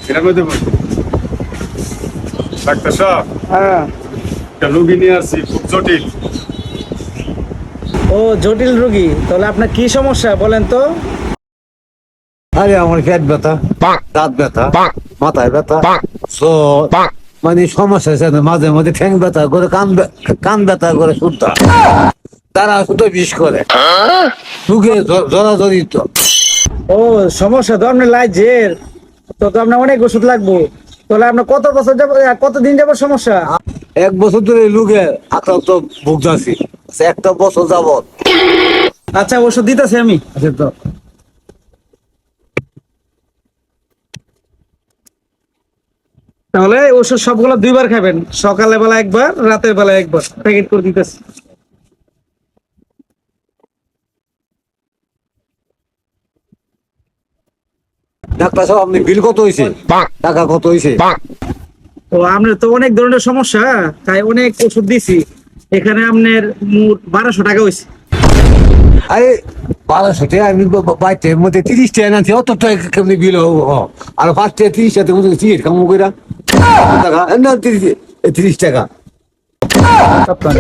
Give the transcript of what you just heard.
এটা কইতে পারবো ডাক্তার সাহেব হ্যাঁ। একটা রোগী নিয়ে আসছি খুব জটিল। ও জটিল রোগী, তাহলে আপনার কি সমস্যা বলেন তো? আরে আমার পেট ব্যথা, দাঁত ব্যথা, মাথায় ব্যথা, জ্বর, মানে সমস্যা আছে না, মাঝে মাঝে ঠ্যাং ব্যথা করে, কান ব্যথা করে, শুদ্ধ তারা শুধু বিষ করে মুখে জড়াজড়ি তো। ও সমস্যা তো আপনার লাইজের, তো আপনার অনেক ওষুধ লাগবে। তাহলে আপনার কত বছর যাব, কতদিন যাব সমস্যা? 1 বছর ধরে লুকে আক্রান্ত ভুগতাছি, একটা বছর যাবত। আচ্ছা ওষুধ দিতেছি আমি। আচ্ছা তো তাহলে ওষুধ সবগুলো 2বার খাবেন, সকালে বেলা একবার, রাতের বেলা একবার, প্যাকেট করে দিতেছি। ডাক্তার সাহেব আপনি বিল কত হয়েছে, টাকা কত হয়েছে? তো আপনার তো অনেক ধরনের সমস্যা, তাই অনেক ওষুধ দিছি। এখানে আপনার মোট 1200 টাকা হয়েছে। আরে 1200 টাকা আমি বাইটের মধ্যে 30 টাকা আনছি, অত টাকা কেমনি বিল হবো? আর 5 টাকা 30 টাকা মধ্যে সিগারেট কামু কইরা টাকা না 30 টাকা। সপ্তাহে